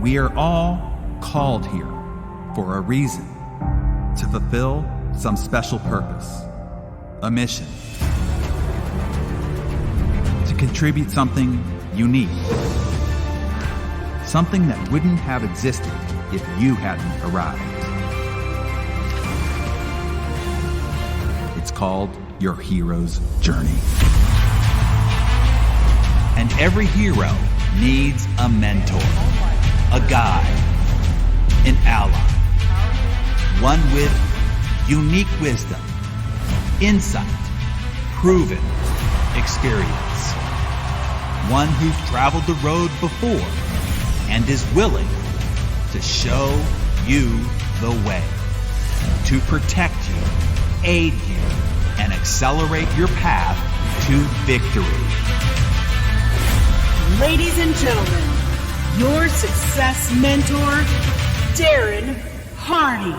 We are all called here for a reason, to fulfill some special purpose, a mission, to contribute something unique, something that wouldn't have existed if you hadn't arrived. It's called your hero's journey. And every hero needs a mentor, a guide, an ally, one with unique wisdom, insight, proven experience, one who's traveled the road before and is willing to show you the way, to protect you, aid you, and accelerate your path to victory. Ladies and gentlemen, your success mentor, Darren Hardy.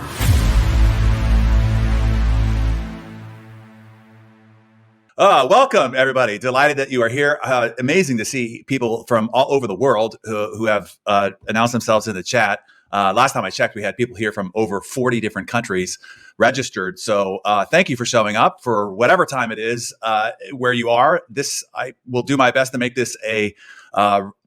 Welcome, everybody. Delighted that you are here. Amazing to see people from all over the world who have announced themselves in the chat. Last time I checked, we had people here from over 40 different countries registered. So thank you for showing up for whatever time it is where you are. I will do my best to make this a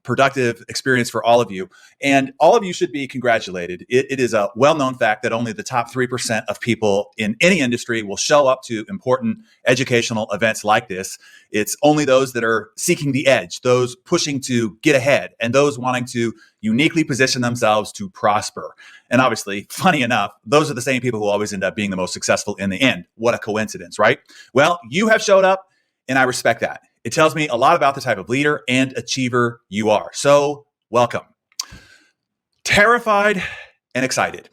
productive experience for all of you. And all of you should be congratulated. It is a well-known fact that only the top 3% of people in any industry will show up to important educational events like this. It's only those that are seeking the edge, those pushing to get ahead, and those wanting to uniquely position themselves to prosper. And obviously, funny enough, those are the same people who always end up being the most successful in the end. What a coincidence, right? Well, you have showed up, and I respect that. It tells me a lot about the type of leader and achiever you are. So welcome. Terrified and excited.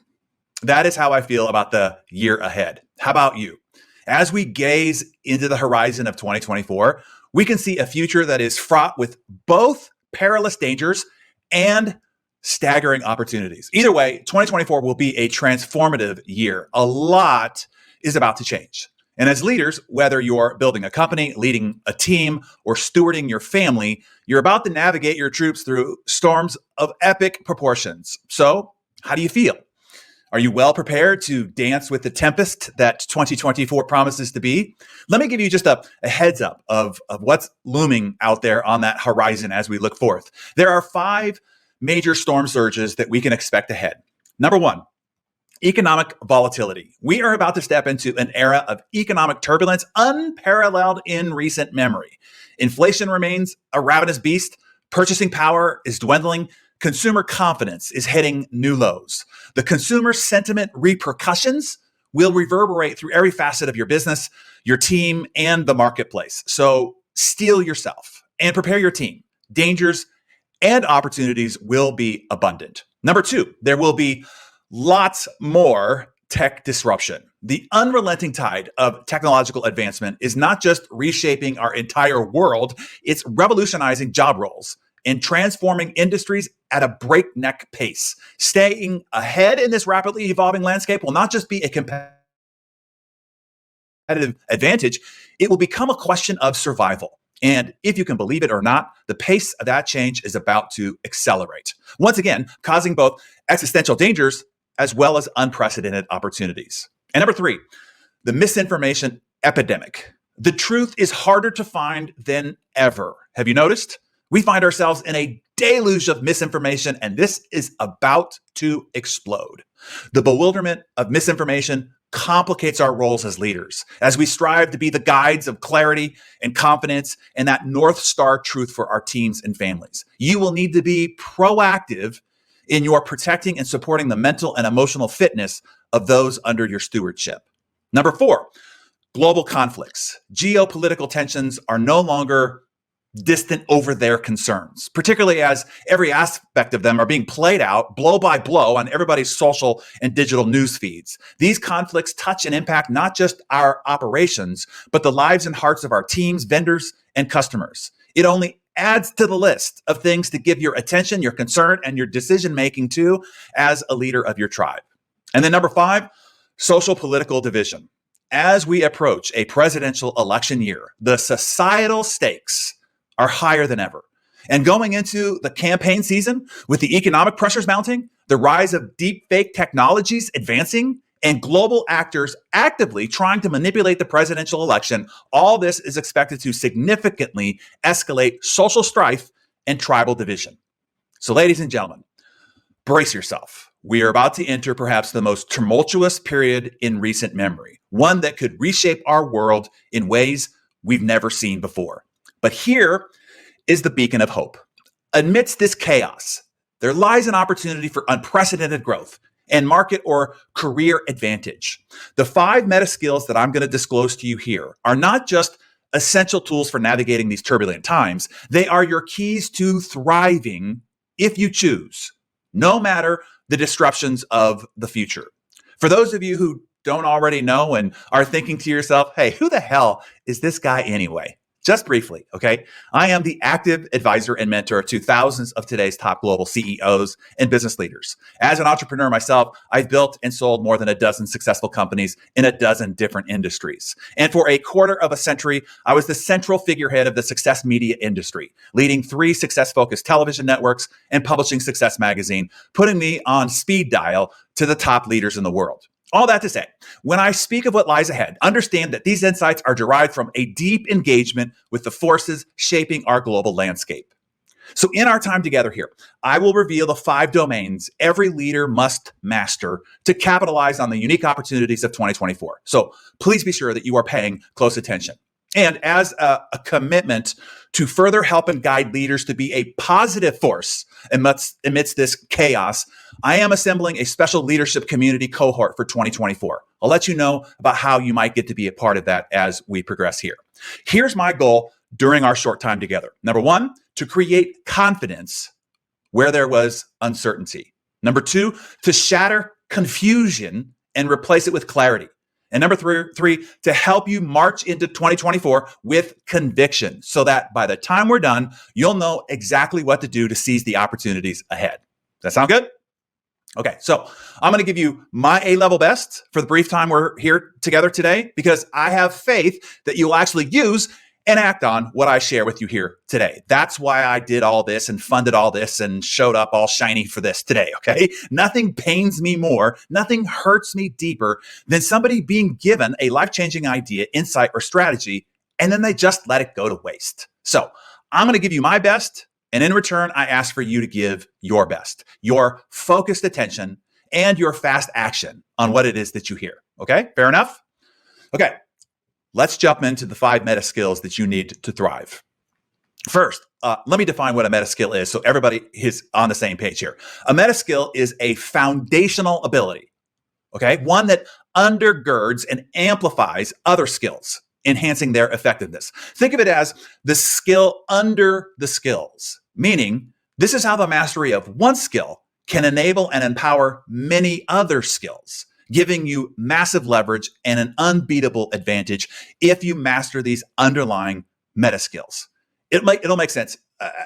That is how I feel about the year ahead. How about you? As we gaze into the horizon of 2024, we can see a future that is fraught with both perilous dangers and staggering opportunities. Either way, 2024 will be a transformative year. A lot is about to change. And as leaders, whether you're building a company, leading a team, or stewarding your family, you're about to navigate your troops through storms of epic proportions. So, how do you feel? Are you well prepared to dance with the tempest that 2024 promises to be? Let me give you just a heads up of what's looming out there on that horizon as we look forth. There are 5 major storm surges that we can expect ahead. Number 1, economic volatility. We are about to step into an era of economic turbulence unparalleled in recent memory. Inflation remains a ravenous beast. Purchasing power is dwindling. Consumer confidence is hitting new lows. The consumer sentiment repercussions will reverberate through every facet of your business, your team, and the marketplace. So steel yourself and prepare your team. Dangers and opportunities will be abundant. Number 2, there will be lots more tech disruption. The unrelenting tide of technological advancement is not just reshaping our entire world, it's revolutionizing job roles and transforming industries at a breakneck pace. Staying ahead in this rapidly evolving landscape will not just be a competitive advantage, it will become a question of survival. And if you can believe it or not, the pace of that change is about to accelerate. Once again, causing both existential dangers as well as unprecedented opportunities. And number 3, the misinformation epidemic. The truth is harder to find than ever. Have you noticed? We find ourselves in a deluge of misinformation, and this is about to explode. The bewilderment of misinformation complicates our roles as leaders as we strive to be the guides of clarity and confidence and that North Star truth for our teams and families. You will need to be proactive in your protecting and supporting the mental and emotional fitness of those under your stewardship. Number 4, global conflicts. Geopolitical tensions are no longer distant over their concerns, particularly as every aspect of them are being played out blow by blow on everybody's social and digital news feeds. These conflicts touch and impact not just our operations, but the lives and hearts of our teams, vendors, and customers. It only adds to the list of things to give your attention, your concern, and your decision-making to as a leader of your tribe. And then number 5, social political division. As we approach a presidential election year, the societal stakes are higher than ever. And going into the campaign season with the economic pressures mounting, the rise of deep fake technologies advancing, and global actors actively trying to manipulate the presidential election, all this is expected to significantly escalate social strife and tribal division. So, ladies and gentlemen, brace yourself. We are about to enter perhaps the most tumultuous period in recent memory, one that could reshape our world in ways we've never seen before. But here is the beacon of hope. Amidst this chaos, there lies an opportunity for unprecedented growth and market or career advantage. The 5 meta skills that I'm going to disclose to you here are not just essential tools for navigating these turbulent times. They are your keys to thriving if you choose, no matter the disruptions of the future. For those of you who don't already know and are thinking to yourself, hey, who the hell is this guy anyway? Just briefly, okay? I am the active advisor and mentor to thousands of today's top global CEOs and business leaders. As an entrepreneur myself, I've built and sold more than a dozen successful companies in a dozen different industries. And for a quarter of a century, I was the central figurehead of the success media industry, leading 3 success-focused television networks and publishing Success Magazine, putting me on speed dial to the top leaders in the world. All that to say, when I speak of what lies ahead, understand that these insights are derived from a deep engagement with the forces shaping our global landscape. So in our time together here, I will reveal the 5 domains every leader must master to capitalize on the unique opportunities of 2024. So please be sure that you are paying close attention. And as a commitment to further help and guide leaders to be a positive force amidst this chaos, I am assembling a special leadership community cohort for 2024. I'll let you know about how you might get to be a part of that as we progress here. Here's my goal during our short time together. Number 1, to create confidence where there was uncertainty. Number 2, to shatter confusion and replace it with clarity. And number three, to help you march into 2024 with conviction so that by the time we're done, you'll know exactly what to do to seize the opportunities ahead. Does that sound good? Okay, so I'm going to give you my A-level best for the brief time we're here together today because I have faith that you'll actually use and act on what I share with you here today. That's why I did all this and funded all this and showed up all shiny for this today, okay? Nothing pains me more, nothing hurts me deeper than somebody being given a life-changing idea, insight, or strategy, and then they just let it go to waste. So I'm going to give you my best, and in return, I ask for you to give your best, your focused attention, and your fast action on what it is that you hear, okay? Fair enough? Okay. Let's jump into the 5 meta skills that you need to thrive. First, let me define what a meta skill is so everybody is on the same page here. A meta skill is a foundational ability, okay? One that undergirds and amplifies other skills, enhancing their effectiveness. Think of it as the skill under the skills, meaning this is how the mastery of one skill can enable and empower many other skills, giving you massive leverage and an unbeatable advantage if you master these underlying meta skills. It'll make sense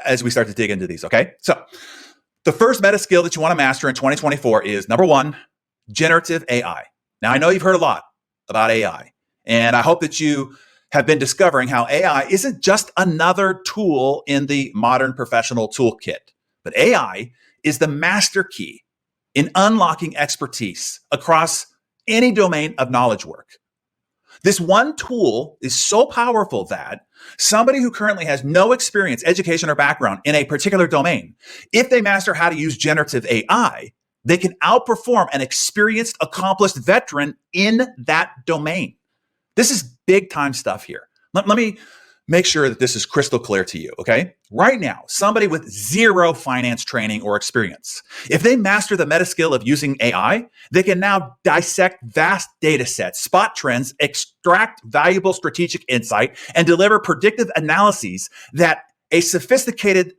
as we start to dig into these, okay? So the first meta skill that you want to master in 2024 is number 1, generative AI. Now, I know you've heard a lot about AI, and I hope that you have been discovering how AI isn't just another tool in the modern professional toolkit, but AI is the master key in unlocking expertise across any domain of knowledge work. This one tool is so powerful that somebody who currently has no experience, education, or background in a particular domain, if they master how to use generative AI, they can outperform an experienced, accomplished veteran in that domain. This is big time stuff here. Let me make sure that this is crystal clear to you, okay? Right now, somebody with 0 finance training or experience, if they master the meta skill of using AI, they can now dissect vast data sets, spot trends, extract valuable strategic insight, and deliver predictive analyses that a sophisticated,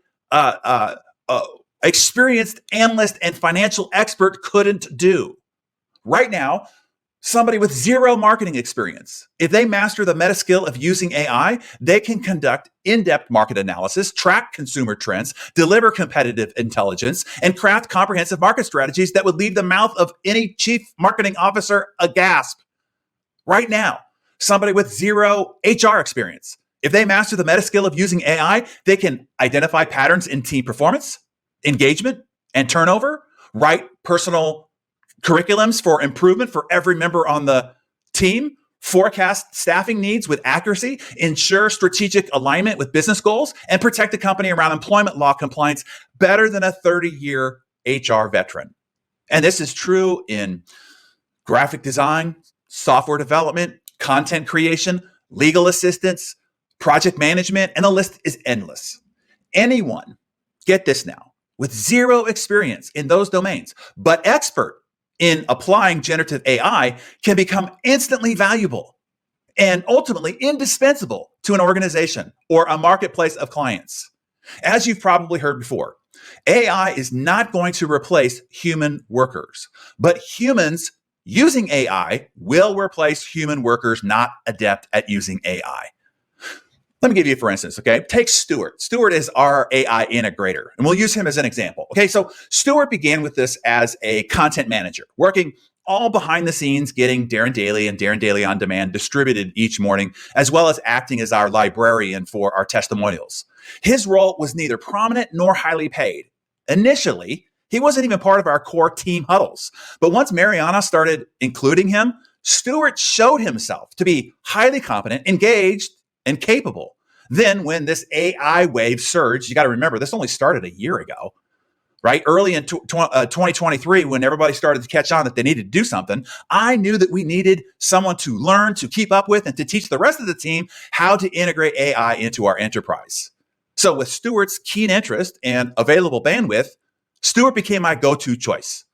experienced analyst and financial expert couldn't do. Right now, somebody with 0 marketing experience, if they master the meta skill of using AI, they can conduct in-depth market analysis, track consumer trends, deliver competitive intelligence, and craft comprehensive market strategies that would leave the mouth of any chief marketing officer aghast. Right now, somebody with 0 HR experience, If they master the meta skill of using AI, they can identify patterns in team performance, engagement, and turnover, write personal curriculums for improvement for every member on the team, forecast staffing needs with accuracy, ensure strategic alignment with business goals, and protect the company around employment law compliance better than a 30-year HR veteran. And this is true in graphic design, software development, content creation, legal assistance, project management, and the list is endless. Anyone, get this now, with zero experience in those domains, but expert in applying generative AI can become instantly valuable and ultimately indispensable to an organization or a marketplace of clients. As you've probably heard before, AI is not going to replace human workers, but humans using AI will replace human workers not adept at using AI. Let me give you, for instance, okay? Take Stuart. Stuart is our AI integrator, and we'll use him as an example. Okay, so Stuart began with this as a content manager, working all behind the scenes, getting DarrenDaily and DarrenDaily On Demand distributed each morning, as well as acting as our librarian for our testimonials. His role was neither prominent nor highly paid. Initially, he wasn't even part of our core team huddles. But once Mariana started including him, Stuart showed himself to be highly competent, engaged, and capable. Then when this AI wave surged, you got to remember, this only started a year ago, right? Early in 2023, when everybody started to catch on that they needed to do something, I knew that we needed someone to learn, to keep up with, and to teach the rest of the team how to integrate AI into our enterprise. So with Stuart's keen interest and available bandwidth, Stuart became my go-to choice.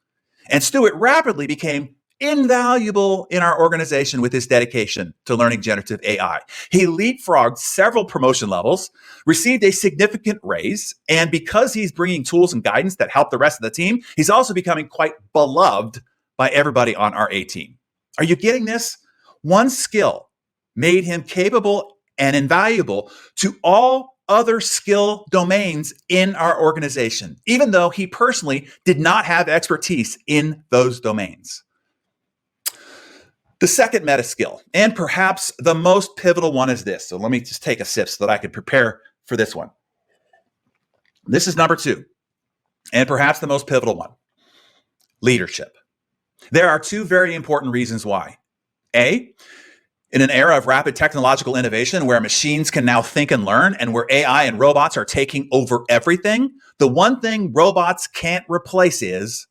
And Stuart rapidly became invaluable in our organization with his dedication to learning generative AI. He leapfrogged several promotion levels, received a significant raise, and because he's bringing tools and guidance that help the rest of the team, he's also becoming quite beloved by everybody on our A team. Are you getting this? One skill made him capable and invaluable to all other skill domains in our organization, even though he personally did not have expertise in those domains. The second meta skill, and perhaps the most pivotal one, is this. So let me just take a sip so that I can prepare for this one. This is number 2, and perhaps the most pivotal one: leadership. There are 2 very important reasons why. A, in an era of rapid technological innovation where machines can now think and learn, and where AI and robots are taking over everything, the one thing robots can't replace is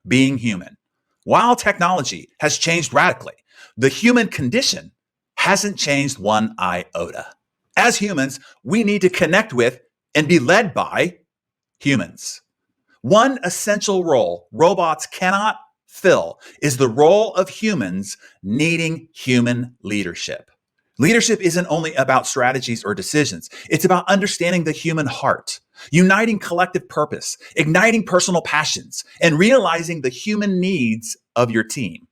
being human. While technology has changed radically, the human condition hasn't changed one iota. As humans, we need to connect with and be led by humans. One essential role robots cannot fill is the role of humans needing human leadership. Leadership isn't only about strategies or decisions. It's about understanding the human heart, uniting collective purpose, igniting personal passions, and realizing the human needs of your team.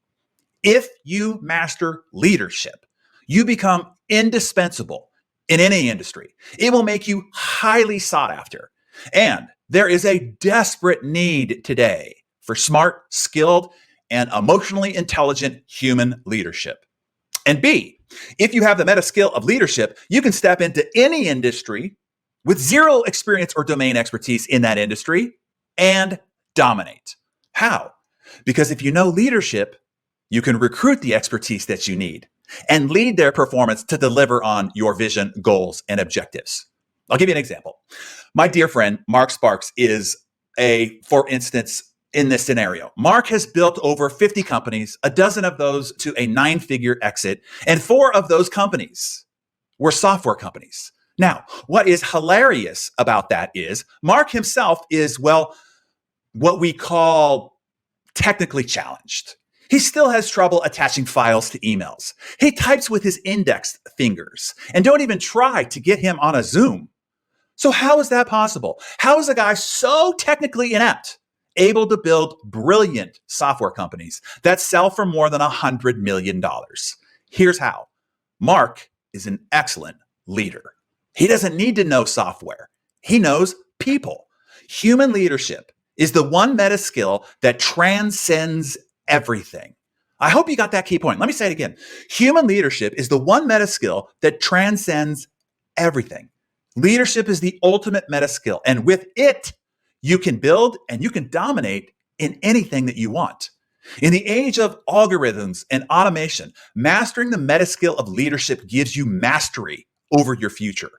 If you master leadership, you become indispensable in any industry. It will make you highly sought after. And there is a desperate need today for smart, skilled, and emotionally intelligent human leadership. And B, if you have the meta skill of leadership, you can step into any industry with zero experience or domain expertise in that industry and dominate. How? Because if you know leadership, you can recruit the expertise that you need and lead their performance to deliver on your vision, goals, and objectives. I'll give you an example. My dear friend, Mark Sparks, is for instance, in this scenario. Mark has built over 50 companies, a dozen of those to a 9-figure exit, and 4 of those companies were software companies. Now, what is hilarious about that is Mark himself is, what we call technically challenged. He still has trouble attaching files to emails. He types with his index fingers, and don't even try to get him on a Zoom. So how is that possible? How is a guy so technically inept able to build brilliant software companies that sell for more than $100 million? Here's how. Mark is an excellent leader. He doesn't need to know software. He knows people. Human leadership is the one meta skill that transcends everything. I hope you got that key point. Let me say it again. Human leadership is the one meta skill that transcends everything. Leadership is the ultimate meta skill. And with it, you can build and you can dominate in anything that you want. In the age of algorithms and automation, mastering the meta skill of leadership gives you mastery over your future.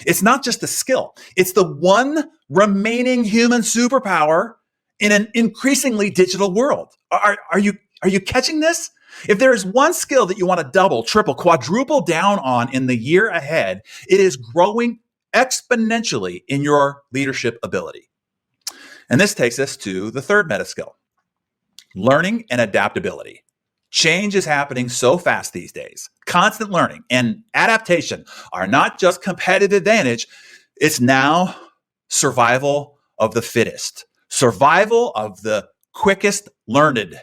It's not just a skill. It's the one remaining human superpower in an increasingly digital world. Are you catching this? If there is one skill that you want to double, triple, quadruple down on in the year ahead, it is growing exponentially in your leadership ability. And this takes us to the third meta skill, learning and adaptability. Change is happening so fast these days. Constant learning and adaptation are not just competitive advantage, it's now survival of the fittest, survival of the quickest learned.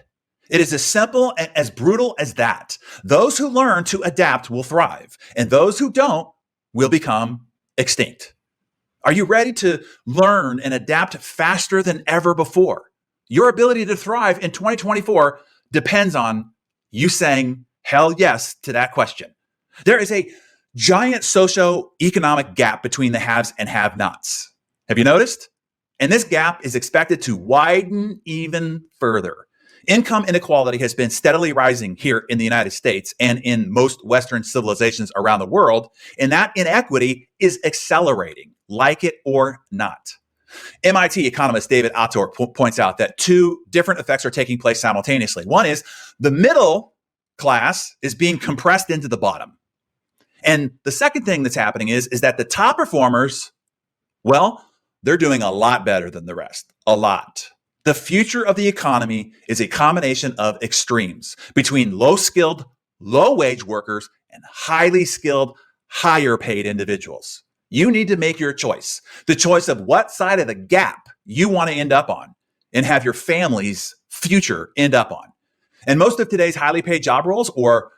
It is as simple and as brutal as that. Those who learn to adapt will thrive, and those who don't will become extinct. Are you ready to learn and adapt faster than ever before? Your ability to thrive in 2024 depends on you saying hell yes to that question. There is a giant socio-economic gap between the haves and have-nots. Have you noticed? And this gap is expected to widen even further. Income inequality has been steadily rising here in the United States and in most Western civilizations around the world, and that inequity is accelerating, like it or not. MIT economist David Autor points out that two different effects are taking place simultaneously. One is the middle class is being compressed into the bottom. And the second thing that's happening is that the top performers, well, they're doing a lot better than the rest, a lot. The future of the economy is a combination of extremes between low-skilled, low-wage workers and highly skilled, higher-paid individuals. You need to make your choice, the choice of what side of the gap you want to end up on and have your family's future end up on. And most of today's highly paid job roles or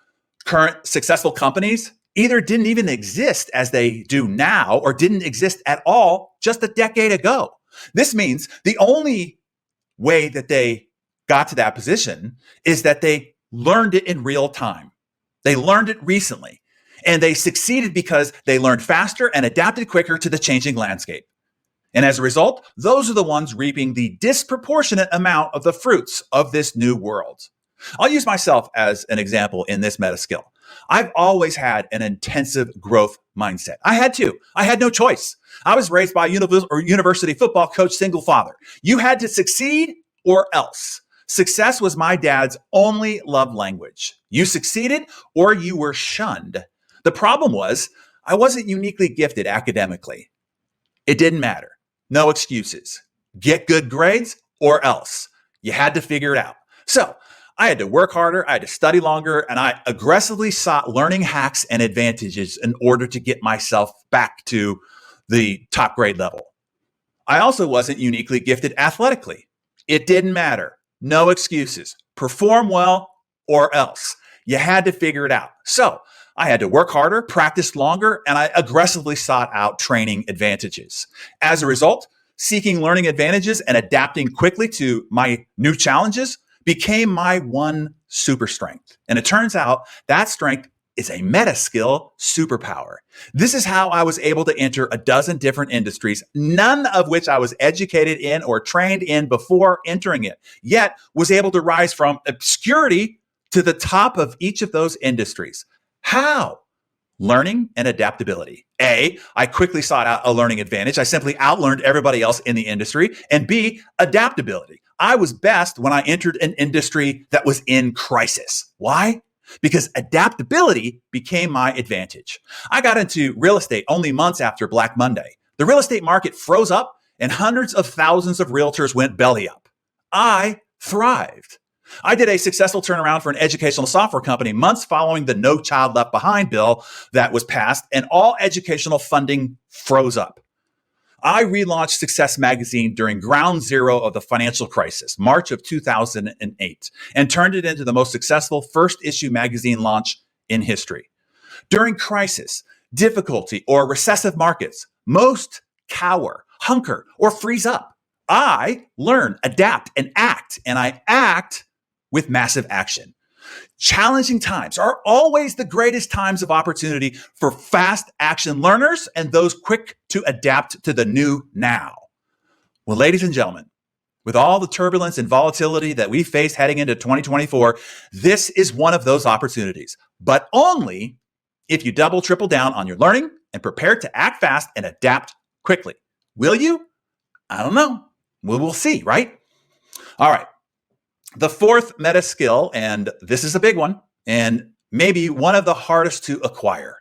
current successful companies either didn't even exist as they do now or didn't exist at all just a decade ago. This means the only way that they got to that position is that they learned it in real time. They learned it recently, and they succeeded because they learned faster and adapted quicker to the changing landscape. And as a result, those are the ones reaping the disproportionate amount of the fruits of this new world. I'll use myself as an example in this meta skill. I've always had an intensive growth mindset. I had to. I had no choice. I was raised by a university football coach, single father. You had to succeed or else. Success was my dad's only love language. You succeeded or you were shunned. The problem was I wasn't uniquely gifted academically. It didn't matter. No excuses. Get good grades or else. You had to figure it out. So I had to work harder, I had to study longer, and I aggressively sought learning hacks and advantages in order to get myself back to the top grade level. I also wasn't uniquely gifted athletically. It didn't matter. No excuses. Perform well or else. You had to figure it out. So I had to work harder, practice longer, and I aggressively sought out training advantages. As a result, seeking learning advantages and adapting quickly to my new challenges became my one super strength. And it turns out that strength is a meta skill superpower. This is how I was able to enter a dozen different industries, none of which I was educated in or trained in before entering it, yet was able to rise from obscurity to the top of each of those industries. How? Learning and adaptability. A, I quickly sought out a learning advantage. I simply outlearned everybody else in the industry. And B, adaptability. I was best when I entered an industry that was in crisis. Why? Because adaptability became my advantage. I got into real estate only months after Black Monday. The real estate market froze up and hundreds of thousands of realtors went belly up. I thrived. I did a successful turnaround for an educational software company months following the No Child Left Behind bill that was passed, and all educational funding froze up. I relaunched Success Magazine during ground zero of the financial crisis, March of 2008, and turned it into the most successful first issue magazine launch in history. During crisis, difficulty, or recessive markets, most cower, hunker, or freeze up. I learn, adapt, and I act with massive action. Challenging times are always the greatest times of opportunity for fast action learners and those quick to adapt to the new now. Well, ladies and gentlemen, with all the turbulence and volatility that we face heading into 2024, this is one of those opportunities, but only if you double, triple down on your learning and prepare to act fast and adapt quickly. Will you? I don't know. We'll see, right? All right. The fourth meta skill, and this is a big one, and maybe one of the hardest to acquire.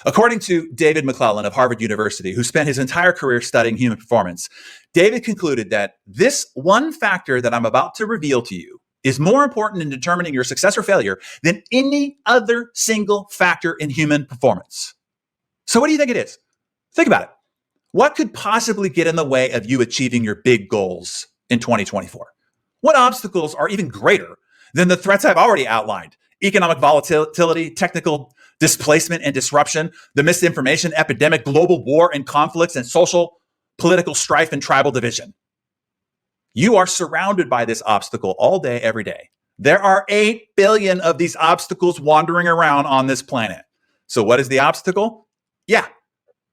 According to David McClellan of Harvard University, who spent his entire career studying human performance, David concluded that this one factor that I'm about to reveal to you is more important in determining your success or failure than any other single factor in human performance. So what do you think it is? Think about it. What could possibly get in the way of you achieving your big goals in 2024? What obstacles are even greater than the threats I've already outlined? Economic volatility, technical displacement and disruption, the misinformation epidemic, global war and conflicts, and social, political strife and tribal division. You are surrounded by this obstacle all day, every day. There are 8 billion of these obstacles wandering around on this planet. So what is the obstacle? Yeah,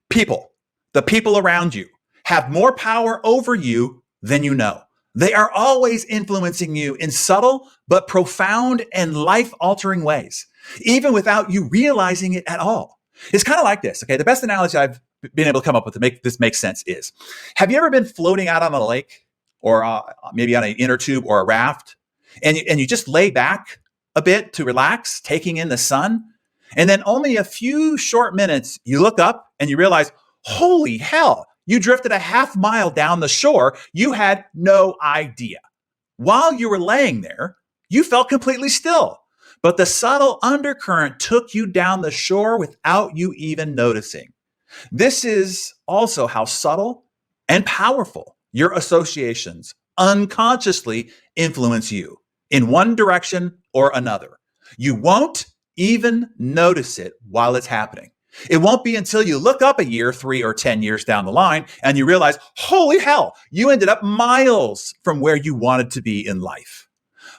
people. The people around you have more power over you than you know. They are always influencing you in subtle but profound and life-altering ways, even without you realizing it at all. It's kind of like this, okay? The best analogy I've been able to come up with to make this make sense is, have you ever been floating out on a lake or maybe on an inner tube or a raft, and you just lay back a bit to relax, taking in the sun, and then only a few short minutes, you look up and you realize, holy hell, you drifted a half mile down the shore. You had no idea. While you were laying there, you felt completely still, but the subtle undercurrent took you down the shore without you even noticing. This is also how subtle and powerful your associations unconsciously influence you in one direction or another. You won't even notice it while it's happening. It won't be until you look up a year, 3 or 10 years down the line, and you realize, holy hell, you ended up miles from where you wanted to be in life.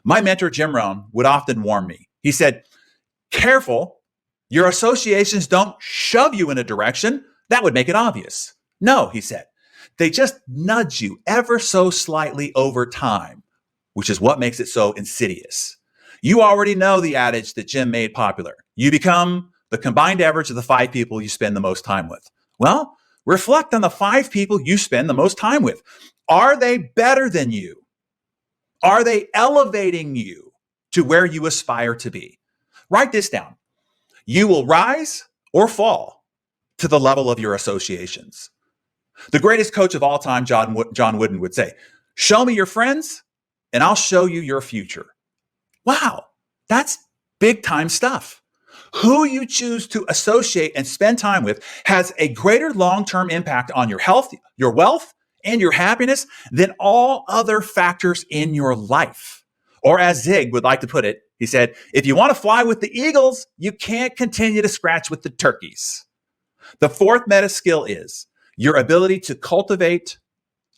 My mentor, Jim Rohn, would often warn me. He said, careful, your associations don't shove you in a direction. That would make it obvious. No, he said, they just nudge you ever so slightly over time, which is what makes it so insidious. You already know the adage that Jim made popular. You become the combined average of the 5 people you spend the most time with. Well, reflect on the 5 people you spend the most time with. Are they better than you? Are they elevating you to where you aspire to be? Write this down. You will rise or fall to the level of your associations. The greatest coach of all time, John Wooden, would say, show me your friends and I'll show you your future. Wow, that's big time stuff. Who you choose to associate and spend time with has a greater long-term impact on your health, your wealth, and your happiness than all other factors in your life. Or as Zig would like to put it, he said, if you want to fly with the eagles, you can't continue to scratch with the turkeys. The fourth meta skill is your ability to cultivate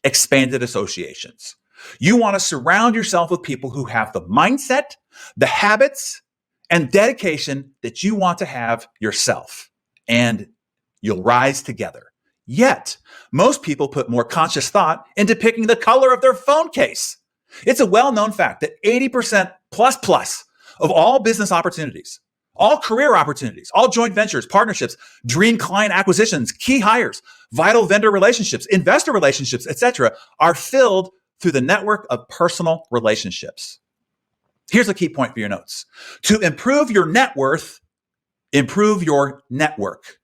expanded associations. You want to surround yourself with people who have the mindset, the habits, and dedication that you want to have yourself, and you'll rise together. Yet, most people put more conscious thought into picking the color of their phone case. It's a well-known fact that 80% plus of all business opportunities, all career opportunities, all joint ventures, partnerships, dream client acquisitions, key hires, vital vendor relationships, investor relationships, etc., are filled through the network of personal relationships. Here's a key point for your notes. To improve your net worth, improve your network.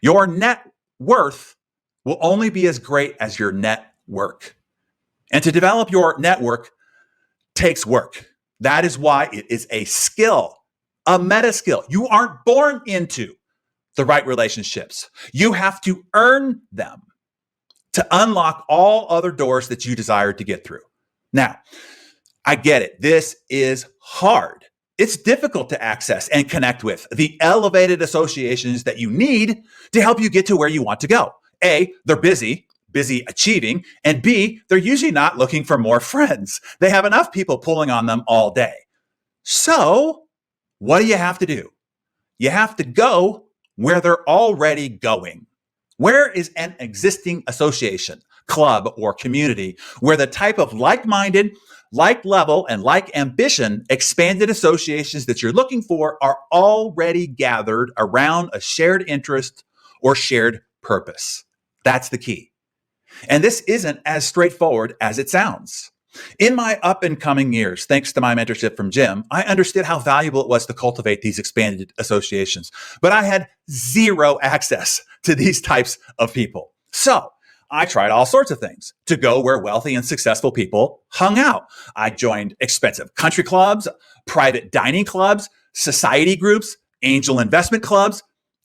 Your net worth will only be as great as your network. And to develop your network takes work. That is why it is a skill, a meta skill. You aren't born into the right relationships. You have to earn them to unlock all other doors that you desire to get through. Now, I get it. This is hard. It's difficult to access and connect with the elevated associations that you need to help you get to where you want to go. A, they're busy achieving, and B, they're usually not looking for more friends. They have enough people pulling on them all day. So what do you have to do? You have to go where they're already going. Where is an existing association, club, or community where the type of like-minded, like level, and like ambition expanded associations that you're looking for are already gathered around a shared interest or shared purpose? That's the key. And this isn't as straightforward as it sounds. In my up and coming years, thanks to my mentorship from Jim, I understood how valuable it was to cultivate these expanded associations, but I had zero access to these types of people. So I tried all sorts of things to go where wealthy and successful people hung out. I joined expensive country clubs, private dining clubs, society groups, angel investment clubs.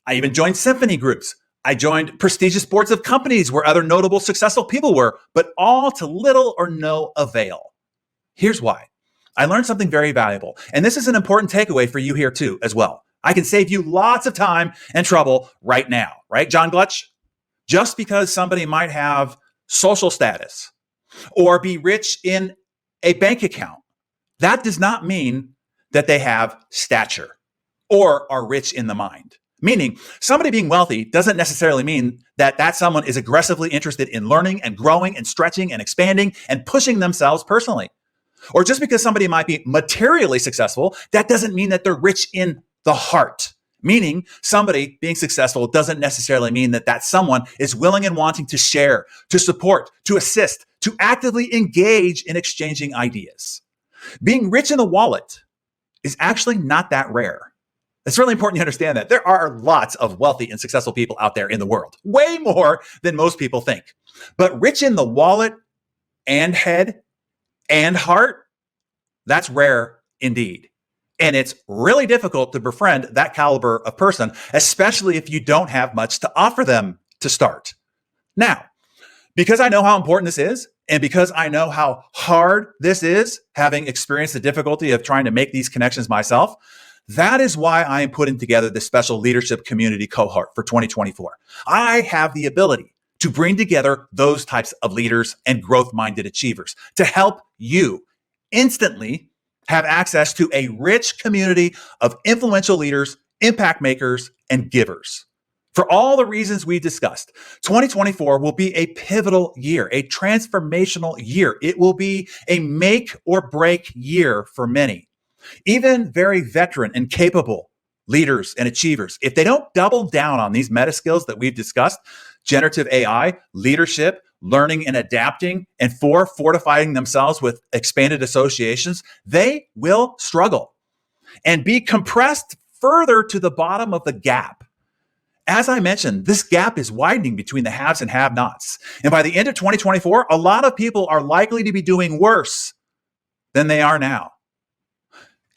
I even joined symphony groups. I joined prestigious boards of companies where other notable successful people were, but all to little or no avail. Here's why. I learned something very valuable, and this is an important takeaway for you here too as well. I can save you lots of time and trouble right now, right, John Glutch? Just because somebody might have social status or be rich in a bank account, that does not mean that they have stature or are rich in the mind. Meaning, somebody being wealthy doesn't necessarily mean that that someone is aggressively interested in learning and growing and stretching and expanding and pushing themselves personally. Or just because somebody might be materially successful, that doesn't mean that they're rich in the heart. Meaning, somebody being successful doesn't necessarily mean that that someone is willing and wanting to share, to support, to assist, to actively engage in exchanging ideas. Being rich in the wallet is actually not that rare. It's really important you understand that there are lots of wealthy and successful people out there in the world, way more than most people think. But rich in the wallet and head and heart, that's rare indeed. And it's really difficult to befriend that caliber of person, especially if you don't have much to offer them to start. Now, because I know how important this is, and because I know how hard this is, having experienced the difficulty of trying to make these connections myself, that is why I am putting together this special leadership community cohort for 2024. I have the ability to bring together those types of leaders and growth-minded achievers to help you instantly have access to a rich community of influential leaders, impact makers, and givers. For all the reasons we discussed, 2024 will be a pivotal year, a transformational year. It will be a make or break year for many. Even very veteran and capable leaders and achievers, if they don't double down on these meta skills that we've discussed, generative AI, leadership, learning and adapting, and fortifying themselves with expanded associations, they will struggle and be compressed further to the bottom of the gap. As I mentioned, this gap is widening between the haves and have-nots. And by the end of 2024, a lot of people are likely to be doing worse than they are now.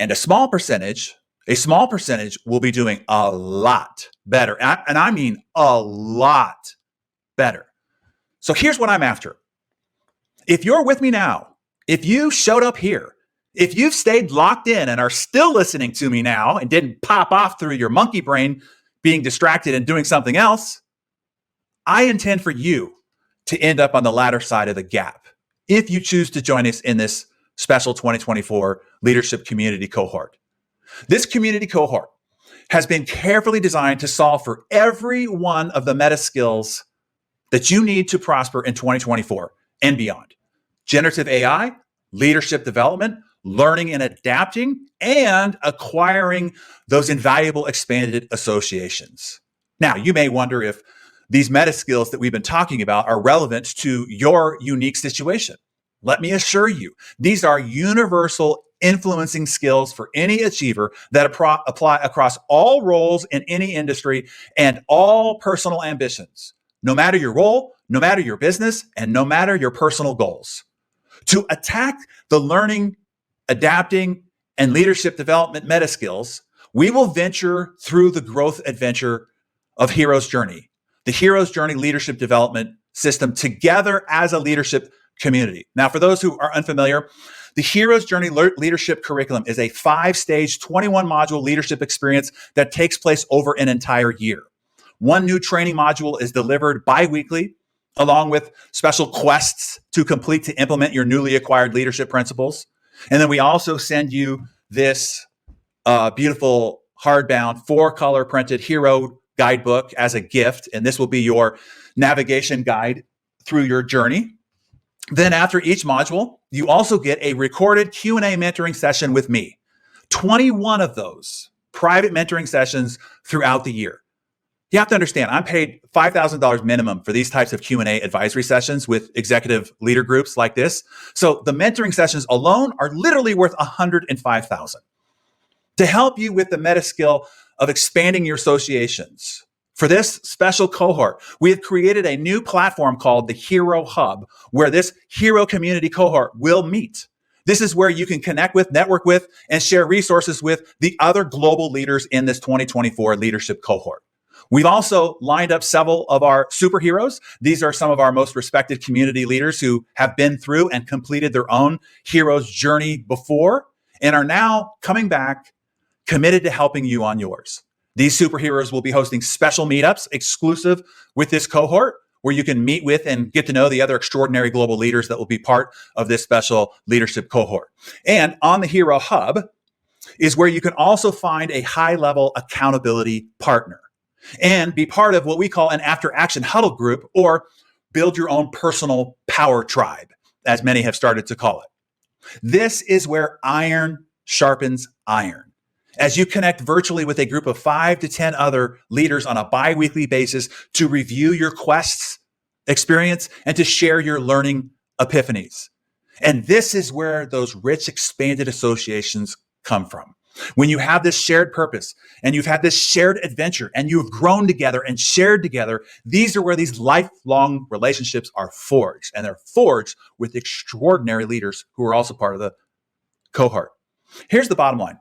And a small percentage will be doing a lot better. And I mean a lot better. So here's what I'm after. If you're with me now, if you showed up here, if you've stayed locked in and are still listening to me now and didn't pop off through your monkey brain being distracted and doing something else, I intend for you to end up on the latter side of the gap if you choose to join us in this special 2024 leadership community cohort. This community cohort has been carefully designed to solve for every one of the meta skills that you need to prosper in 2024 and beyond. Generative AI, leadership development, learning and adapting, and acquiring those invaluable expanded associations. Now, you may wonder if these meta skills that we've been talking about are relevant to your unique situation. Let me assure you, these are universal influencing skills for any achiever that apply across all roles in any industry and all personal ambitions, no matter your role, no matter your business, and no matter your personal goals. To attack the learning, adapting, and leadership development meta skills, we will venture through the growth adventure of Hero's Journey, the Hero's Journey leadership development system together as a leadership community. Now, for those who are unfamiliar, the Hero's Journey Leadership Curriculum is a 5-stage, 21-module leadership experience that takes place over an entire year. One new training module is delivered bi-weekly, along with special quests to complete to implement your newly acquired leadership principles. And then we also send you this beautiful hardbound 4-color printed hero guidebook as a gift, and this will be your navigation guide through your journey. Then after each module, you also get a recorded Q&A mentoring session with me. 21 of those private mentoring sessions throughout the year. You have to understand, I'm paid $5,000 minimum for these types of Q&A advisory sessions with executive leader groups like this. So the mentoring sessions alone are literally worth $105,000 to help you with the meta skill of expanding your associations. For this special cohort, we have created a new platform called the Hero Hub, where this hero community cohort will meet. This is where you can connect with, network with, and share resources with the other global leaders in this 2024 leadership cohort. We've also lined up several of our superheroes. These are some of our most respected community leaders who have been through and completed their own hero's journey before and are now coming back committed to helping you on yours. These superheroes will be hosting special meetups exclusive with this cohort where you can meet with and get to know the other extraordinary global leaders that will be part of this special leadership cohort. And on the Hero Hub is where you can also find a high-level accountability partner and be part of what we call an after-action huddle group, or build your own personal power tribe, as many have started to call it. This is where iron sharpens iron. As you connect virtually with a group of 5 to 10 other leaders on a bi-weekly basis to review your quests, experience, and to share your learning epiphanies. And this is where those rich, expanded associations come from. When you have this shared purpose and you've had this shared adventure and you've grown together and shared together, these are where these lifelong relationships are forged. And they're forged with extraordinary leaders who are also part of the cohort. Here's the bottom line.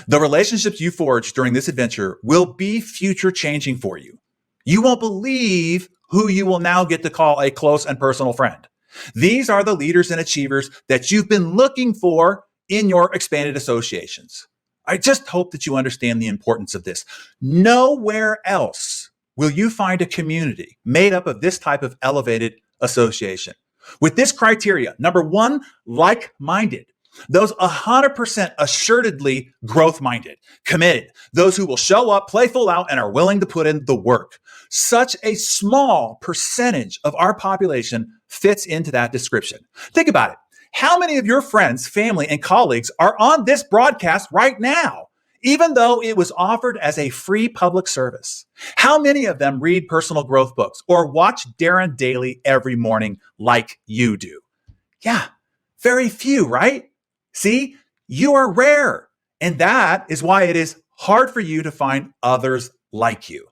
The relationships you forge during this adventure will be future changing for you. You won't believe who you will now get to call a close and personal friend. These are the leaders and achievers that you've been looking for in your expanded associations. I just hope that you understand the importance of this. Nowhere else will you find a community made up of this type of elevated association. With this criteria, number one, like-minded. Those 100% assuredly growth-minded, committed, those who will show up, play full out, and are willing to put in the work. Such a small percentage of our population fits into that description. Think about it. How many of your friends, family, and colleagues are on this broadcast right now, even though it was offered as a free public service? How many of them read personal growth books or watch DarrenDaily every morning like you do? Yeah, very few, right? See, you are rare. And that is why it is hard for you to find others like you.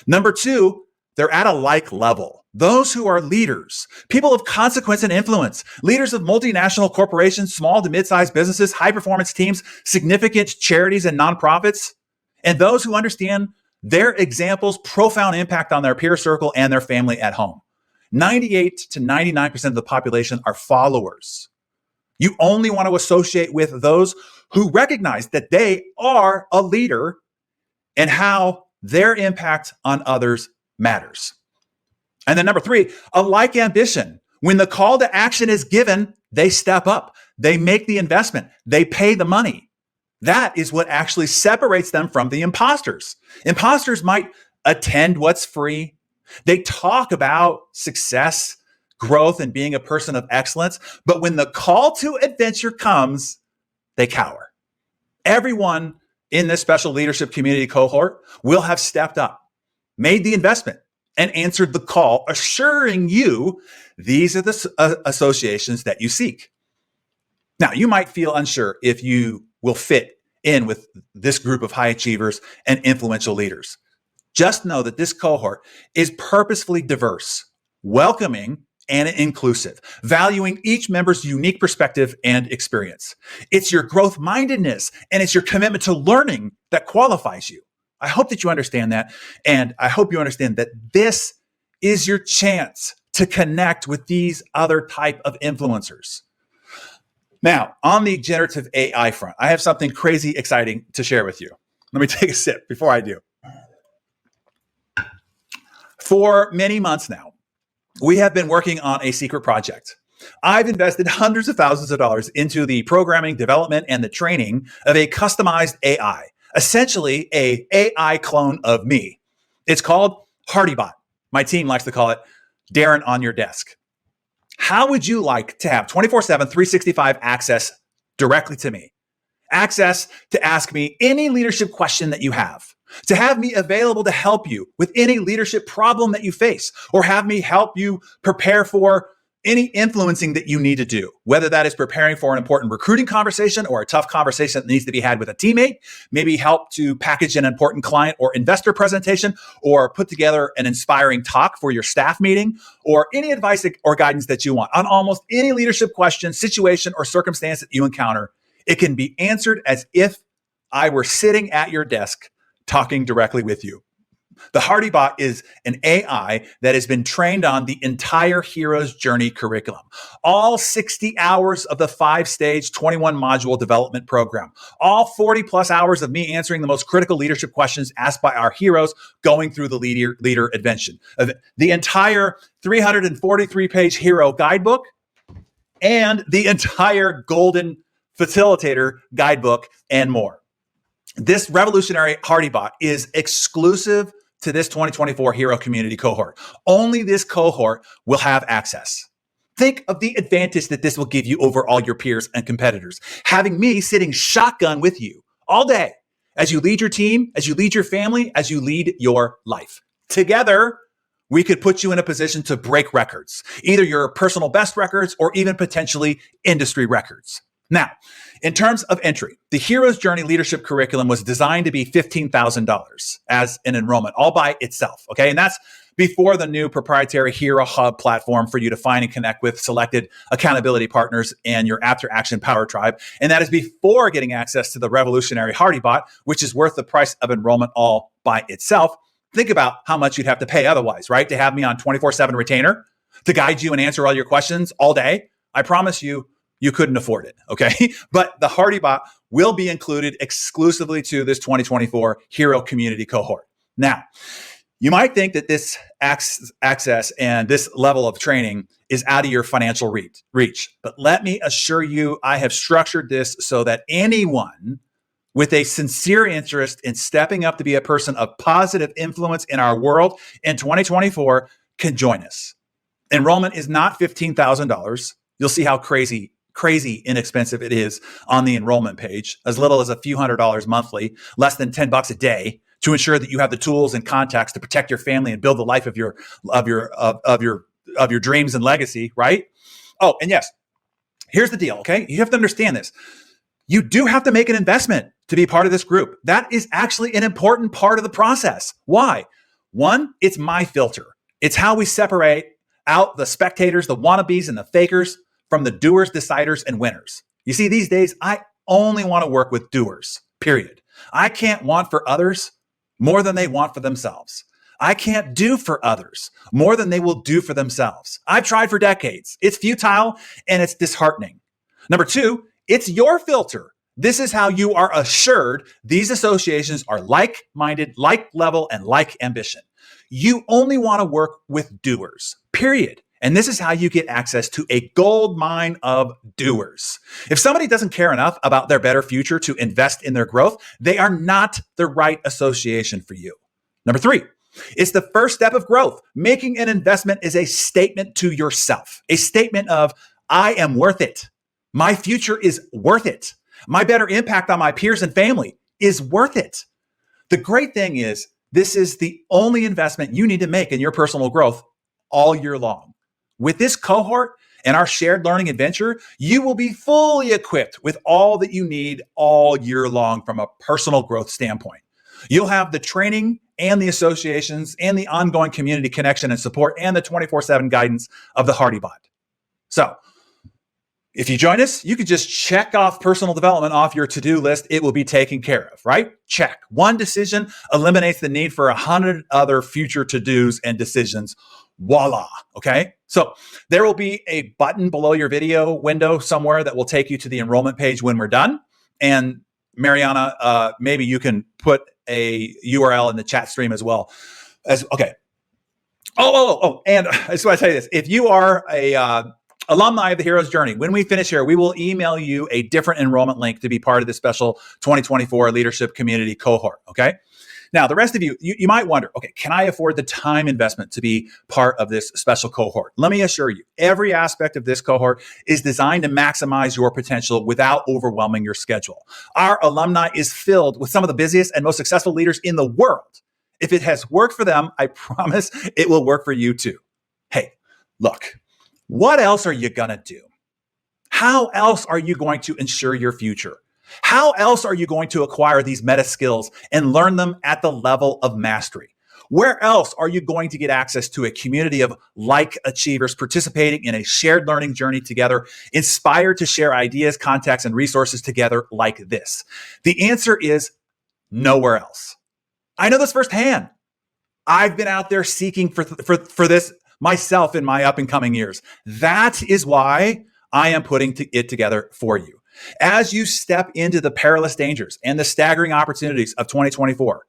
Number two, they're at a like level. Those who are leaders, people of consequence and influence, leaders of multinational corporations, small to mid-sized businesses, high-performance teams, significant charities and nonprofits, and those who understand their examples' profound impact on their peer circle and their family at home. 98 to 99% of the population are followers. You only want to associate with those who recognize that they are a leader and how their impact on others matters. And then number three, a like ambition. When the call to action is given, they step up, they make the investment, they pay the money. That is what actually separates them from the imposters. Imposters might attend what's free. They talk about success, growth, and being a person of excellence. But when the call to adventure comes, they cower. Everyone in this special leadership community cohort will have stepped up, made the investment, and answered the call, assuring you these are the associations that you seek. Now, you might feel unsure if you will fit in with this group of high achievers and influential leaders. Just know that this cohort is purposefully diverse, welcoming, and inclusive, valuing each member's unique perspective and experience. It's your growth mindedness and it's your commitment to learning that qualifies you. I hope that you understand that. And I hope you understand that this is your chance to connect with these other type of influencers. Now, on the generative AI front, I have something crazy exciting to share with you. Let me take a sip before I do. For many months now, we have been working on a secret project. I've invested hundreds of thousands of dollars into the programming, development, and the training of a customized AI, essentially a AI clone of me. It's called HardyBot. My team likes to call it Darren on your desk. How would you like to have 24/7, 365 access directly to me? Access to ask me any leadership question that you have, to have me available to help you with any leadership problem that you face, or have me help you prepare for any influencing that you need to do, whether that is preparing for an important recruiting conversation or a tough conversation that needs to be had with a teammate, maybe help to package an important client or investor presentation, or put together an inspiring talk for your staff meeting, or any advice or guidance that you want on almost any leadership question, situation, or circumstance that you encounter. It can be answered as if I were sitting at your desk talking directly with you. The HardyBot is an AI that has been trained on the entire Hero's Journey curriculum, all 60 hours of the 5-stage, 21-module development program, all 40 plus hours of me answering the most critical leadership questions asked by our heroes going through the leader adventure, the entire 343-page hero guidebook, and the entire golden facilitator guidebook, and more. This revolutionary HardyBot is exclusive to this 2024 Hero Community cohort. Only this cohort will have access. Think of the advantage that this will give you over all your peers and competitors. Having me sitting shotgun with you all day as you lead your team, as you lead your family, as you lead your life. Together, we could put you in a position to break records, either your personal best records or even potentially industry records. Now, in terms of entry, the Hero's Journey Leadership Curriculum was designed to be $15,000 as an enrollment all by itself, okay? And that's before the new proprietary Hero Hub platform for you to find and connect with selected accountability partners and your After Action Power Tribe. And that is before getting access to the revolutionary HardyBot, which is worth the price of enrollment all by itself. Think about how much you'd have to pay otherwise, right? To have me on 24/7 retainer, to guide you and answer all your questions all day. I promise you, you couldn't afford it, okay? But the HardyBot will be included exclusively to this 2024 Hero Community cohort. Now, you might think that this access and this level of training is out of your financial reach. But let me assure you, I have structured this so that anyone with a sincere interest in stepping up to be a person of positive influence in our world in 2024 can join us. Enrollment is not $15,000. You'll see how crazy inexpensive it is on the enrollment page, as little as a few $100s monthly, less than $10 a day, to ensure that you have the tools and contacts to protect your family and build the life of your dreams and legacy, right? Oh, and yes, here's the deal, okay? You have to understand this. You do have to make an investment to be part of this group. That is actually an important part of the process. Why? One, it's my filter. It's how we separate out the spectators, the wannabes, and the fakers from the doers, deciders, and winners. You see, these days, I only want to work with doers, period. I can't want for others more than they want for themselves. I can't do for others more than they will do for themselves. I've tried for decades. It's futile and it's disheartening. Number two, it's your filter. This is how you are assured these associations are like-minded, like level, and like ambition. You only want to work with doers, period. And this is how you get access to a gold mine of doers. If somebody doesn't care enough about their better future to invest in their growth, they are not the right association for you. Number three, it's the first step of growth. Making an investment is a statement to yourself, a statement of, I am worth it. My future is worth it. My better impact on my peers and family is worth it. The great thing is, this is the only investment you need to make in your personal growth all year long. With this cohort and our shared learning adventure, you will be fully equipped with all that you need all year long from a personal growth standpoint. You'll have the training and the associations and the ongoing community connection and support and the 24/7 guidance of the HardyBot. So if you join us, you could just check off personal development off your to-do list. It will be taken care of, right? Check. One decision eliminates the need for 100 other future to-dos and decisions. Voila. Okay. So there will be a button below your video window somewhere that will take you to the enrollment page when we're done. And Mariana, maybe you can put a URL in the chat stream as well. Okay. And I just want to tell you this. If you are Alumni of the Hero's Journey, when we finish here, we will email you a different enrollment link to be part of the special 2024 Leadership Community Cohort, okay? Now, the rest of you might wonder, okay, can I afford the time investment to be part of this special cohort? Let me assure you, every aspect of this cohort is designed to maximize your potential without overwhelming your schedule. Our alumni is filled with some of the busiest and most successful leaders in the world. If it has worked for them, I promise it will work for you too. Hey, look, what else are you gonna do? How else are you going to ensure your future? How else are you going to acquire these meta skills and learn them at the level of mastery? Where else are you going to get access to a community of like achievers participating in a shared learning journey together, inspired to share ideas, contacts, and resources together like this? The answer is nowhere else. I know this firsthand. I've been out there seeking for this myself in my up and coming years. That is why I am putting it together for you. As you step into the perilous dangers and the staggering opportunities of 2024,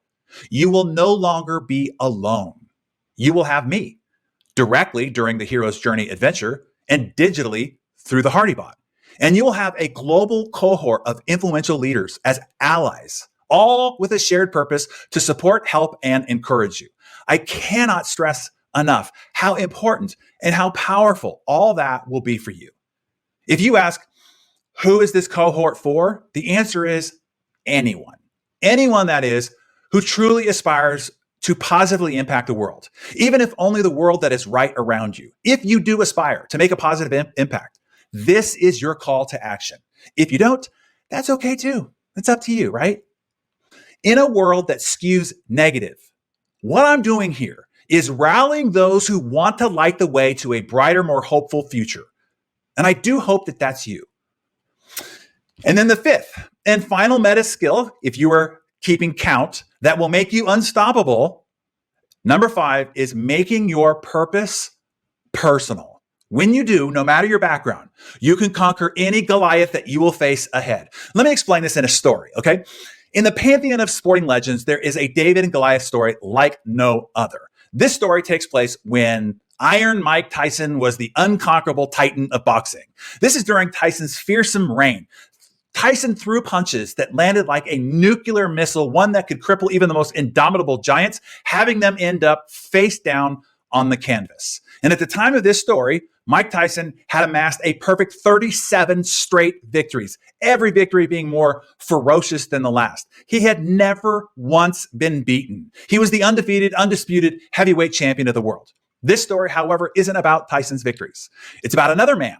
you will no longer be alone. You will have me directly during the Hero's Journey adventure and digitally through the HardyBot. And you will have a global cohort of influential leaders as allies, all with a shared purpose to support, help, and encourage you. I cannot stress enough how important and how powerful all that will be for you. If you ask, who is this cohort for? The answer is anyone. Anyone, that is, who truly aspires to positively impact the world, even if only the world that is right around you. If you do aspire to make a positive impact, this is your call to action. If you don't, that's okay too. It's up to you, right? In a world that skews negative, what I'm doing here is rallying those who want to light the way to a brighter, more hopeful future. And I do hope that that's you. And then the fifth and final meta skill, if you are keeping count, that will make you unstoppable. Number 5 is making your purpose personal. When you do, no matter your background, you can conquer any Goliath that you will face ahead. Let me explain this in a story, okay? In the pantheon of sporting legends, there is a David and Goliath story like no other. This story takes place when Iron Mike Tyson was the unconquerable titan of boxing. This is during Tyson's fearsome reign. Tyson threw punches that landed like a nuclear missile, one that could cripple even the most indomitable giants, having them end up face down on the canvas. And at the time of this story, Mike Tyson had amassed a perfect 37 straight victories, every victory being more ferocious than the last. He had never once been beaten. He was the undefeated, undisputed heavyweight champion of the world. This story, however, isn't about Tyson's victories. It's about another man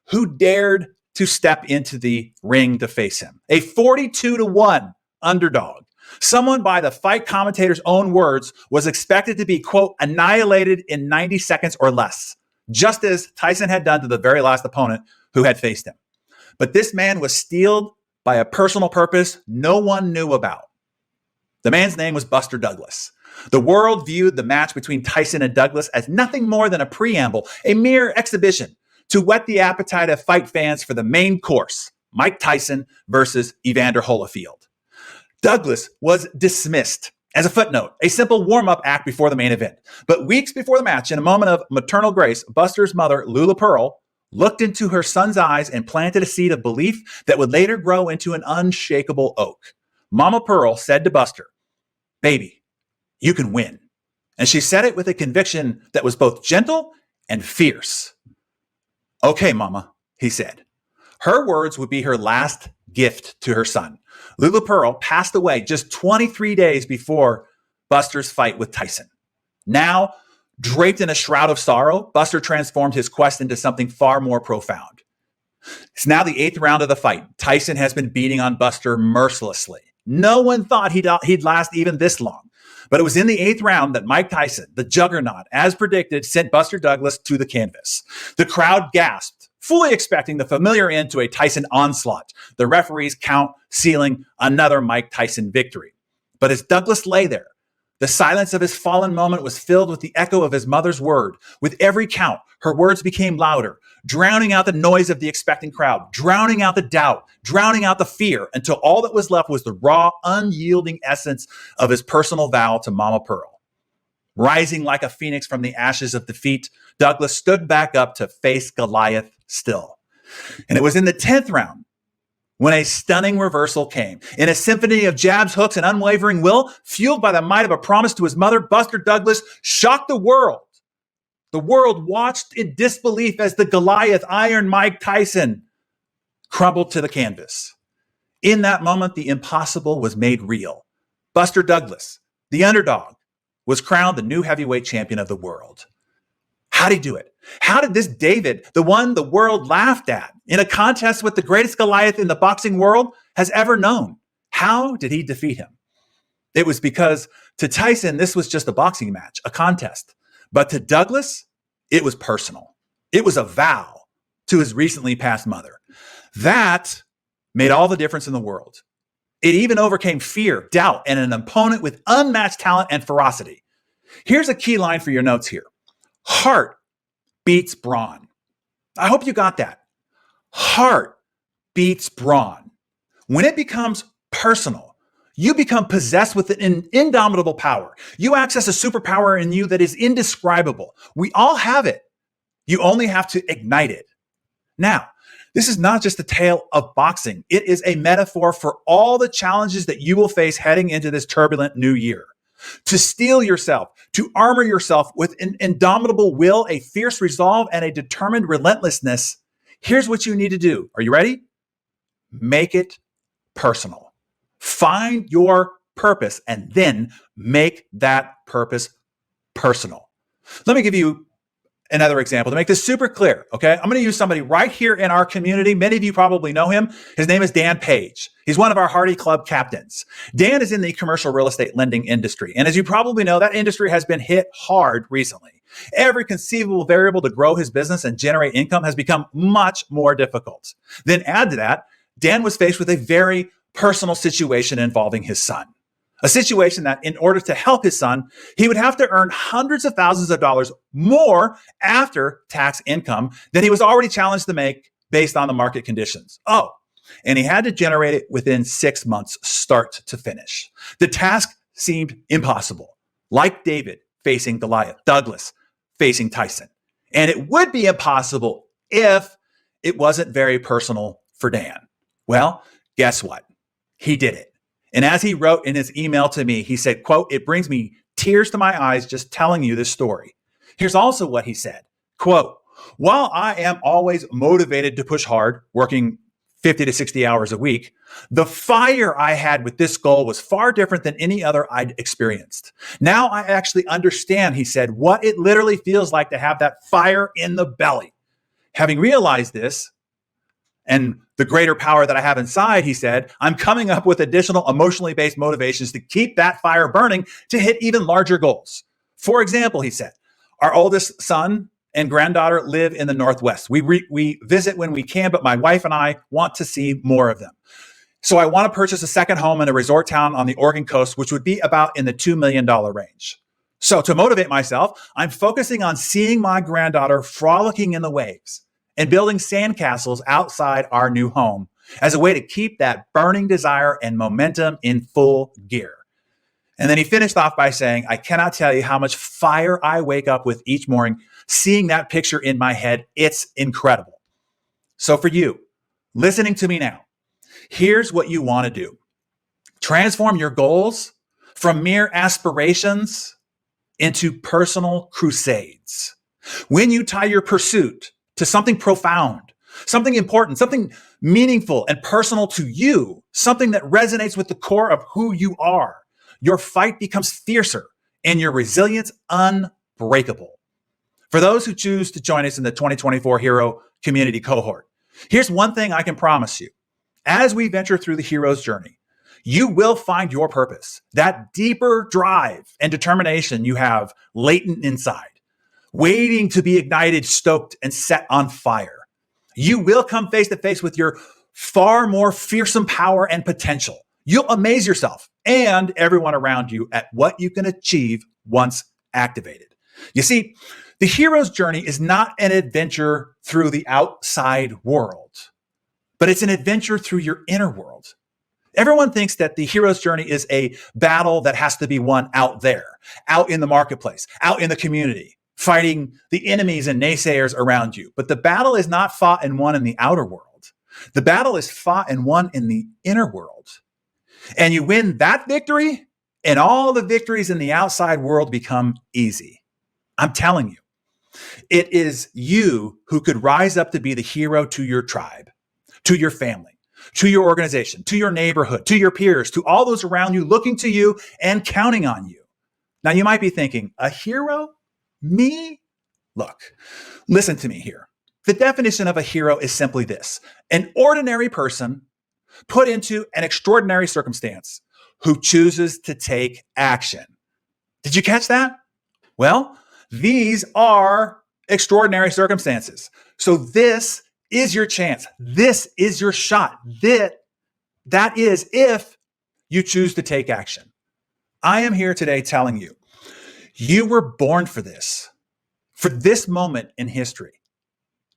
who dared to step into the ring to face him. A 42-1 underdog. Someone, by the fight commentator's own words, was expected to be, quote, annihilated in 90 seconds or less, just as Tyson had done to the very last opponent who had faced him. But this man was steeled by a personal purpose no one knew about. The man's name was Buster Douglas. The world viewed the match between Tyson and Douglas as nothing more than a preamble, a mere exhibition to whet the appetite of fight fans for the main course, Mike Tyson versus Evander Holyfield. Douglas was dismissed as a footnote, a simple warm-up act before the main event. But weeks before the match, in a moment of maternal grace, Buster's mother, Lula Pearl, looked into her son's eyes and planted a seed of belief that would later grow into an unshakable oak. Mama Pearl said to Buster, "Baby, you can win." And she said it with a conviction that was both gentle and fierce. "Okay, Mama," he said. Her words would be her last gift to her son. Lula Pearl passed away just 23 days before Buster's fight with Tyson. Now, draped in a shroud of sorrow, Buster transformed his quest into something far more profound. It's now the 8th round of the fight. Tyson has been beating on Buster mercilessly. No one thought he'd last even this long. But it was in the 8th round that Mike Tyson, the juggernaut, as predicted, sent Buster Douglas to the canvas. The crowd gasped, fully expecting the familiar end to a Tyson onslaught. The referee's count sealing another Mike Tyson victory. But as Douglas lay there, the silence of his fallen moment was filled with the echo of his mother's word. With every count, her words became louder, drowning out the noise of the expectant crowd, drowning out the doubt, drowning out the fear, until all that was left was the raw, unyielding essence of his personal vow to Mama Pearl. Rising like a phoenix from the ashes of defeat, Douglas stood back up to face Goliath still. And it was in the 10th round when a stunning reversal came. In a symphony of jabs, hooks, and unwavering will, fueled by the might of a promise to his mother, Buster Douglas shocked the world. The world watched in disbelief as the Goliath, Iron Mike Tyson, crumbled to the canvas. In that moment, the impossible was made real. Buster Douglas, the underdog, was crowned the new heavyweight champion of the world. How did he do it? How did this David, the one the world laughed at, in a contest with the greatest Goliath in the boxing world has ever known, how did he defeat him? It was because to Tyson, this was just a boxing match, a contest. But to Douglas, it was personal. It was a vow to his recently passed mother. That made all the difference in the world. It even overcame fear, doubt, and an opponent with unmatched talent and ferocity. Here's a key line for your notes here. Heart beats brawn. I hope you got that. Heart beats brawn. When it becomes personal, you become possessed with an indomitable power. You access a superpower in you that is indescribable. We all have it. You only have to ignite it. Now, this is not just a tale of boxing. It is a metaphor for all the challenges that you will face heading into this turbulent new year. To steel yourself, to armor yourself with an indomitable will, a fierce resolve, and a determined relentlessness, here's what you need to do. Are you ready? Make it personal. Find your purpose and then make that purpose personal. Let me give you another example to make this super clear, okay? I'm going to use somebody right here in our community. Many of you probably know him. His name is Dan Page. He's one of our Hardy Club captains. Dan is in the commercial real estate lending industry. And as you probably know, that industry has been hit hard recently. Every conceivable variable to grow his business and generate income has become much more difficult. Then add to that, Dan was faced with a very personal situation involving his son. A situation that in order to help his son, he would have to earn hundreds of thousands of dollars more after tax income than he was already challenged to make based on the market conditions. Oh, and he had to generate it within 6 months, start to finish. The task seemed impossible, like David facing Goliath, Douglas facing Tyson. And it would be impossible if it wasn't very personal for Dan. Well, guess what? He did it. And as he wrote in his email to me, he said, quote, "It brings me tears to my eyes just telling you this story." Here's also what he said, quote, "While I am always motivated to push hard, working 50 to 60 hours a week, the fire I had with this goal was far different than any other I'd experienced. Now I actually understand," he said, "what it literally feels like to have that fire in the belly. Having realized this, and the greater power that I have inside," he said, "I'm coming up with additional emotionally based motivations to keep that fire burning to hit even larger goals. For example," he said, "our oldest son and granddaughter live in the Northwest. We visit when we can, but my wife and I want to see more of them. So I want to purchase a second home in a resort town on the Oregon coast, which would be about in the $2 million range. So to motivate myself, I'm focusing on seeing my granddaughter frolicking in the waves and building sandcastles outside our new home as a way to keep that burning desire and momentum in full gear." And then he finished off by saying, "I cannot tell you how much fire I wake up with each morning, seeing that picture in my head. It's incredible." So for you, listening to me now, here's what you want to do. Transform your goals from mere aspirations into personal crusades. When you tie your pursuit to something profound, something important, something meaningful and personal to you, something that resonates with the core of who you are, your fight becomes fiercer and your resilience unbreakable. For those who choose to join us in the 2024 Hero Community Cohort, here's one thing I can promise you. As we venture through the hero's journey, you will find your purpose, that deeper drive and determination you have latent inside, waiting to be ignited, stoked, and set on fire. You will come face to face with your far more fearsome power and potential. You'll amaze yourself and everyone around you at what you can achieve once activated. You see, the hero's journey is not an adventure through the outside world, but it's an adventure through your inner world. Everyone thinks that the hero's journey is a battle that has to be won out there, out in the marketplace, out in the community, fighting the enemies and naysayers around you. But the battle is not fought and won in the outer world. The battle is fought and won in the inner world. And you win that victory, and all the victories in the outside world become easy. I'm telling you, it is you who could rise up to be the hero to your tribe, to your family, to your organization, to your neighborhood, to your peers, to all those around you looking to you and counting on you. Now, you might be thinking, a hero? Me? Look, listen to me here. The definition of a hero is simply this: an ordinary person put into an extraordinary circumstance who chooses to take action. Did you catch that? Well, these are extraordinary circumstances. So this is your chance. This is your shot. That is if you choose to take action. I am here today telling you, you were born for this moment in history.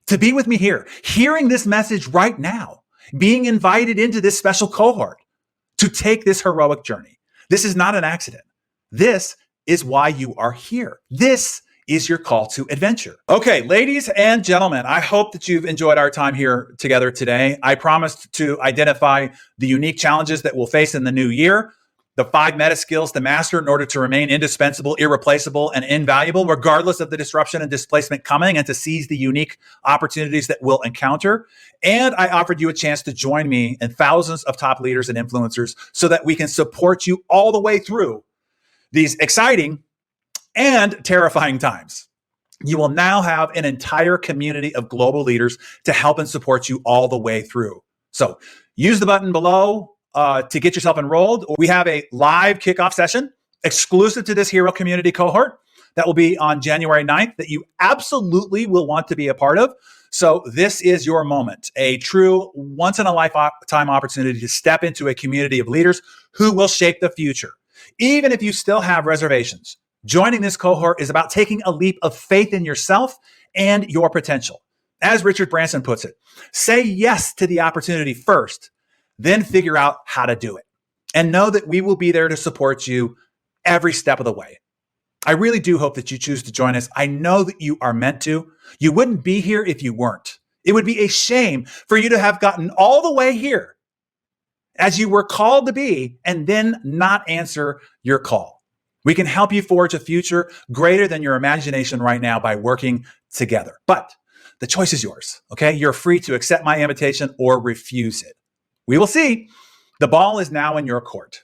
To be with me here, hearing this message right now, being invited into this special cohort to take this heroic journey. This is not an accident. This is why you are here. This is your call to adventure. Okay, ladies and gentlemen, I hope that you've enjoyed our time here together today. I promised to identify the unique challenges that we'll face in the new year, the 5 meta skills to master in order to remain indispensable, irreplaceable, and invaluable, regardless of the disruption and displacement coming, and to seize the unique opportunities that we'll encounter. And I offered you a chance to join me and thousands of top leaders and influencers so that we can support you all the way through these exciting and terrifying times. You will now have an entire community of global leaders to help and support you all the way through. So use the button below to get yourself enrolled. We have a live kickoff session exclusive to this hero community cohort that will be on January 9th that you absolutely will want to be a part of. So this is your moment, a true once in a lifetime opportunity to step into a community of leaders who will shape the future. Even if you still have reservations, joining this cohort is about taking a leap of faith in yourself and your potential. As Richard Branson puts it, say yes to the opportunity first, then figure out how to do it. And know that we will be there to support you every step of the way. I really do hope that you choose to join us. I know that you are meant to. You wouldn't be here if you weren't. It would be a shame for you to have gotten all the way here as you were called to be and then not answer your call. We can help you forge a future greater than your imagination right now by working together. But the choice is yours, okay? You're free to accept my invitation or refuse it. We will see. The ball is now in your court.